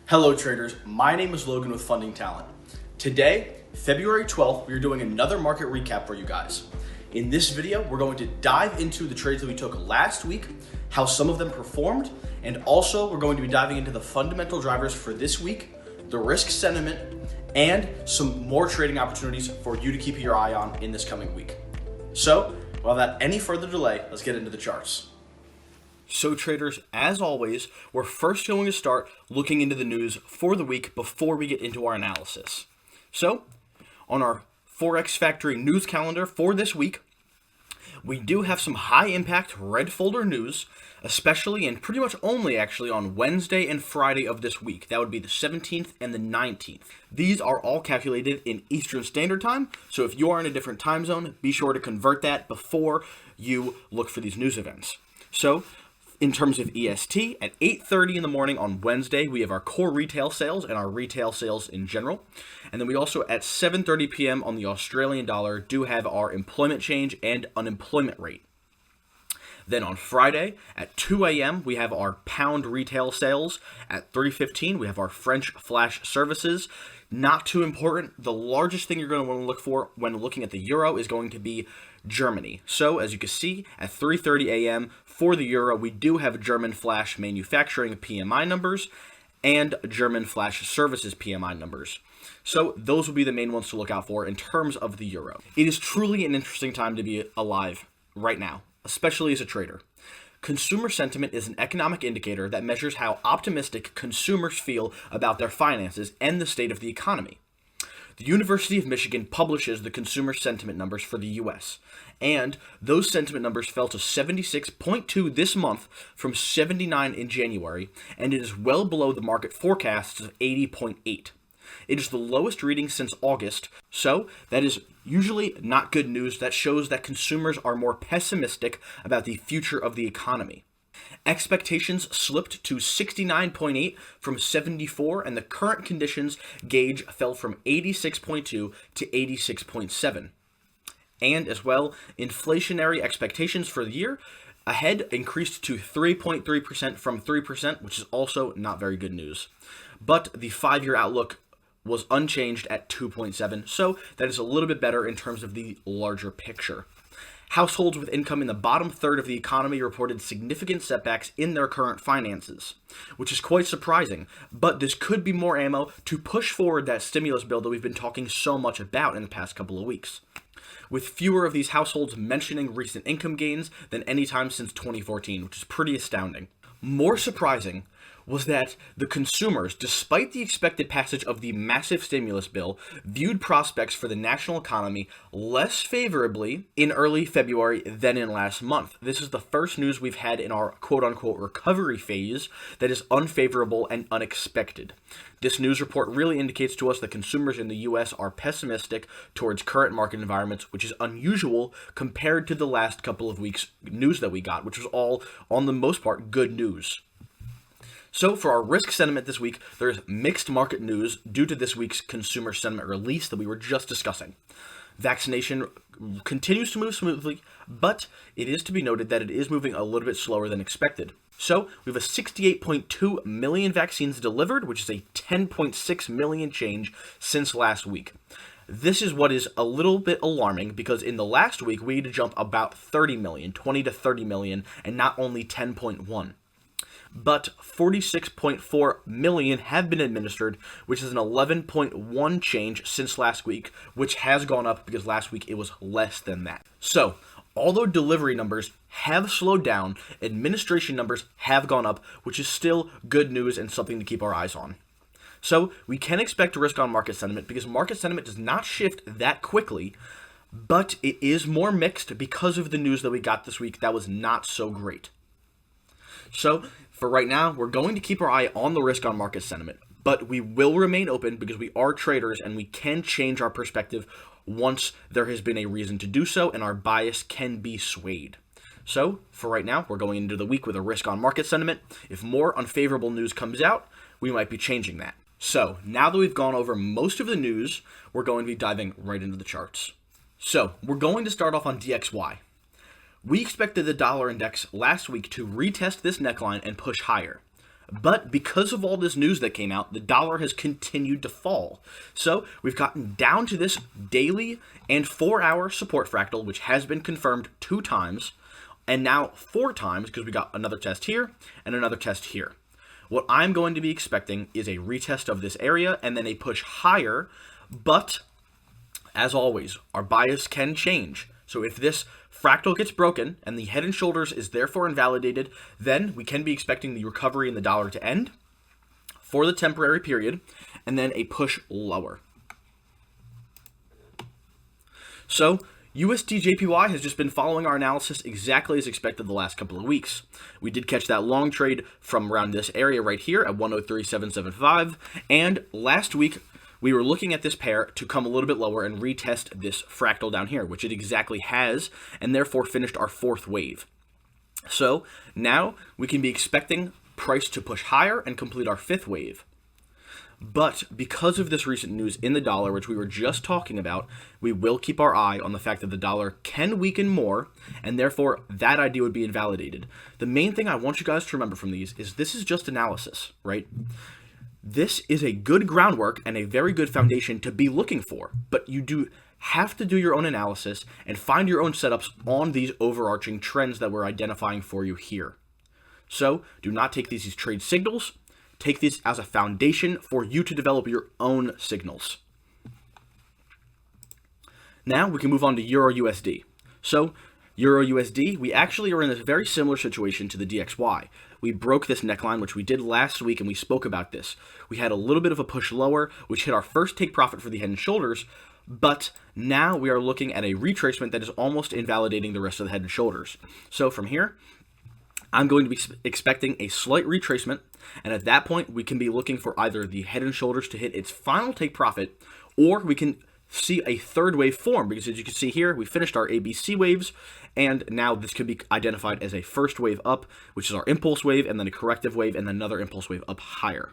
Hello traders, my name is Logan with Funding Talent. Today, February 12th, we are doing another market recap for you guys. In this video, we're going to dive into the trades that we took last week, how some of them performed, and also we're going to be diving into the fundamental drivers for this week, the risk sentiment, and some more trading opportunities for you to keep your eye on in this coming week. So, without any further delay, let's get into the charts. So traders, as always, we're first going to start looking into the news for the week before we get into our analysis. So, on our Forex Factory news calendar for this week, we do have some high impact red folder news, especially and pretty much only actually on Wednesday and Friday of this week. That would be the 17th and the 19th. These are all calculated in Eastern Standard Time, so if you are in a different time zone, be sure to convert that before you look for these news events. So, in terms of EST, at 8:30 in the morning on Wednesday, we have our core retail sales and our retail sales in general. And then we also, at 7:30 p.m. on the Australian dollar, do have our employment change and unemployment rate. Then on Friday, at 2 a.m., we have our pound retail sales. At 3:15, we have our French flash services. Not too important. The largest thing you're going to want to look for when looking at the euro is going to be Germany. So, as you can see, at 3:30 a.m. for the euro, we do have German flash manufacturing PMI numbers and German flash services PMI numbers. So, those will be the main ones to look out for in terms of the euro. It is truly an interesting time to be alive right now, especially as a trader. Consumer sentiment is an economic indicator that measures how optimistic consumers feel about their finances and the state of the economy. The University of Michigan publishes the consumer sentiment numbers for the U.S., and those sentiment numbers fell to 76.2 this month from 79 in January, and it is well below the market forecasts of 80.8. It is the lowest reading since August, so that is usually not good news. That shows that consumers are more pessimistic about the future of the economy. Expectations slipped to 69.8 from 74, and the current conditions gauge fell from 86.2 to 86.7. And as well, inflationary expectations for the year ahead increased to 3.3% from 3%, which is also not very good news. But the 5-year outlook was unchanged at 2.7, so that is a little bit better in terms of the larger picture. Households with income in the bottom third of the economy reported significant setbacks in their current finances, which is quite surprising, but this could be more ammo to push forward that stimulus bill that we've been talking so much about in the past couple of weeks, with fewer of these households mentioning recent income gains than any time since 2014, which is pretty astounding. More surprising was that the consumers, despite the expected passage of the massive stimulus bill, viewed prospects for the national economy less favorably in early February than in last month. This is the first news we've had in our quote-unquote recovery phase that is unfavorable and unexpected. This news report really indicates to us that consumers in the U.S. are pessimistic towards current market environments, which is unusual compared to the last couple of weeks' news that we got, which was all, on the most part, good news. So for our risk sentiment this week, there's mixed market news due to this week's consumer sentiment release that we were just discussing. Vaccination continues to move smoothly, but it is to be noted that it is moving a little bit slower than expected. So we have a 68.2 million vaccines delivered, which is a 10.6 million change since last week. This is what is a little bit alarming because in the last week we had to jump about 30 million, 20 to 30 million, and not only 10.1. But 46.4 million have been administered, which is an 11.1 change since last week, which has gone up because last week it was less than that. So, although delivery numbers have slowed down, administration numbers have gone up, which is still good news and something to keep our eyes on. So, we can expect risk on market sentiment because market sentiment does not shift that quickly, but it is more mixed because of the news that we got this week that was not so great. So, for right now, we're going to keep our eye on the risk on market sentiment, but we will remain open because we are traders and we can change our perspective once there has been a reason to do so and our bias can be swayed. So, for right now, we're going into the week with a risk on market sentiment. If more unfavorable news comes out, we might be changing that. So, now that we've gone over most of the news, we're going to be diving right into the charts. So, we're going to start off on DXY. We expected the dollar index last week to retest this neckline and push higher. But because of all this news that came out, the dollar has continued to fall. So we've gotten down to this daily and 4-hour support fractal, which has been confirmed 2 times, and now 4 times because we got another test here and another test here. What I'm going to be expecting is a retest of this area and then a push higher, but as always, our bias can change. So if this fractal gets broken and the head and shoulders is therefore invalidated, then we can be expecting the recovery in the dollar to end for the temporary period and then a push lower. So USD JPY has just been following our analysis exactly as expected the last couple of weeks. We did catch that long trade from around this area right here at 103.775, and last week we were looking at this pair to come a little bit lower and retest this fractal down here, which it exactly has, and therefore finished our 4th wave. So now we can be expecting price to push higher and complete our 5th wave. But because of this recent news in the dollar, which we were just talking about, we will keep our eye on the fact that the dollar can weaken more, and therefore that idea would be invalidated. The main thing I want you guys to remember from these is this is just analysis, right? This is a good groundwork and a very good foundation to be looking for, but you do have to do your own analysis and find your own setups on these overarching trends that we're identifying for you here. So do not take these as trade signals. Take this as a foundation for you to develop your own signals. Now we can move on to Euro USD. So Euro USD, we actually are in a very similar situation to the DXY. We broke this neckline, which we did last week, and we spoke about this. We had a little bit of a push lower, which hit our first take profit for the head and shoulders, but now we are looking at a retracement that is almost invalidating the rest of the head and shoulders. So from here, I'm going to be expecting a slight retracement, and at that point, we can be looking for either the head and shoulders to hit its final take profit, or we can see a 3rd wave form, because as you can see here, we finished our ABC waves, and now this could be identified as a 1st wave up, which is our impulse wave, and then a corrective wave, and then another impulse wave up higher.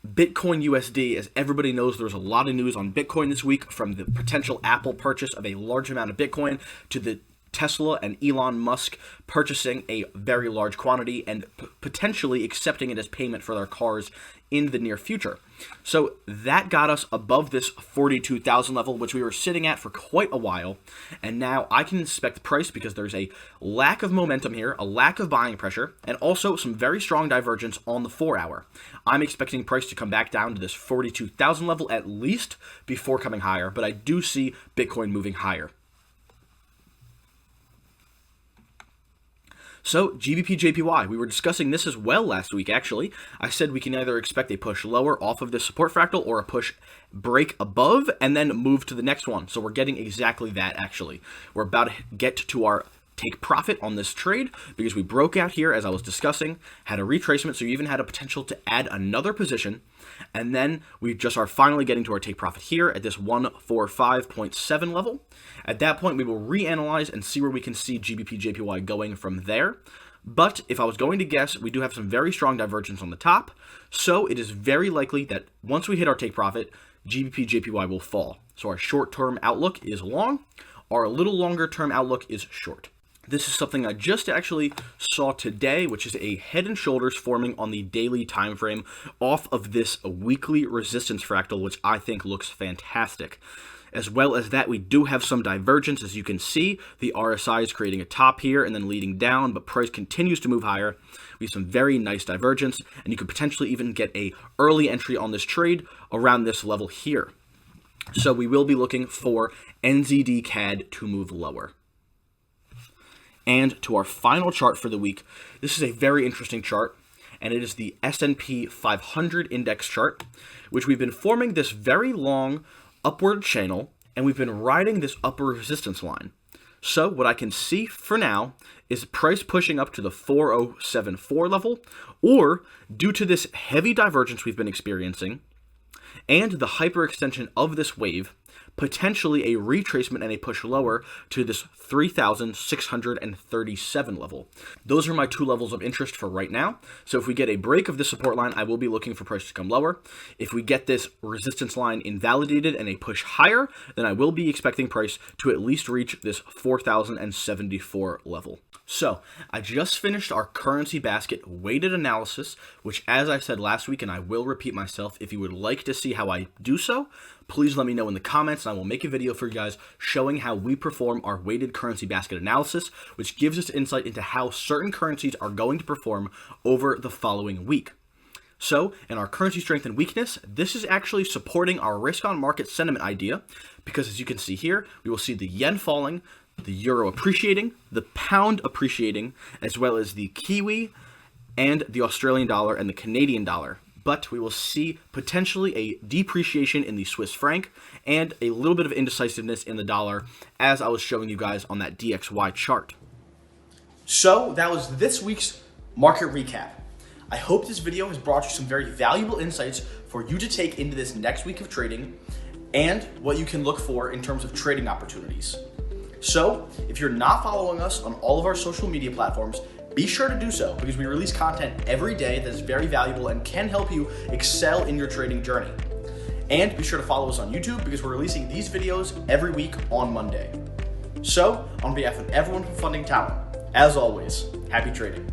Bitcoin USD, as everybody knows, there's a lot of news on Bitcoin this week, from the potential Apple purchase of a large amount of Bitcoin to the Tesla and Elon Musk purchasing a very large quantity and potentially accepting it as payment for their cars in the near future. So that got us above this 42,000 level, which we were sitting at for quite a while. And now I can inspect the price because there's a lack of momentum here, a lack of buying pressure, and also some very strong divergence on the 4-hour. I'm expecting price to come back down to this 42,000 level at least before coming higher, but I do see Bitcoin moving higher. So GBP JPY, we were discussing this as well last week, actually. I said we can either expect a push lower off of this support fractal or a push break above and then move to the next one. So we're getting exactly that, actually. We're about to get to our take profit on this trade because we broke out here, as I was discussing, had a retracement, so you even had a potential to add another position. And then we just are finally getting to our take profit here at this 145.7 level. At that point, we will reanalyze and see where we can see GBP JPY going from there. But if I was going to guess, we do have some very strong divergence on the top. So it is very likely that once we hit our take profit, GBP JPY will fall. So our short-term outlook is long. Our little longer-term outlook is short. This is something I just actually saw today, which is a head and shoulders forming on the daily time frame off of this weekly resistance fractal, which I think looks fantastic. As well as that, we do have some divergence. As you can see, the RSI is creating a top here and then leading down, but price continues to move higher. We have some very nice divergence, and you could potentially even get a early entry on this trade around this level here. So we will be looking for NZD CAD to move lower. And to our final chart for the week, this is a very interesting chart, and it is the S&P 500 index chart, which we've been forming this very long upward channel, and we've been riding this upper resistance line. So what I can see for now is price pushing up to the 4074 level, or due to this heavy divergence we've been experiencing, and the hyperextension of this wave, potentially a retracement and a push lower to this 3,637 level. Those are my 2 levels of interest for right now. So if we get a break of this support line, I will be looking for price to come lower. If we get this resistance line invalidated and a push higher, then I will be expecting price to at least reach this 4,074 level. So, I just finished our currency basket weighted analysis, which, as I said last week, and I will repeat myself, if you would like to see how I do so, please let me know in the comments, and I will make a video for you guys showing how we perform our weighted currency basket analysis, which gives us insight into how certain currencies are going to perform over the following week. So, in our currency strength and weakness, this is actually supporting our risk on market sentiment idea, because as you can see here, we will see the yen falling, the euro appreciating, the pound appreciating, as well as the Kiwi and the Australian dollar and the Canadian dollar. But we will see potentially a depreciation in the Swiss franc and a little bit of indecisiveness in the dollar, as I was showing you guys on that DXY chart. So that was this week's market recap. I hope this video has brought you some very valuable insights for you to take into this next week of trading and what you can look for in terms of trading opportunities. So, if you're not following us on all of our social media platforms, be sure to do so because we release content every day that is very valuable and can help you excel in your trading journey. And be sure to follow us on YouTube because we're releasing these videos every week on Monday. So, on behalf of everyone from Funding Talent, as always, happy trading.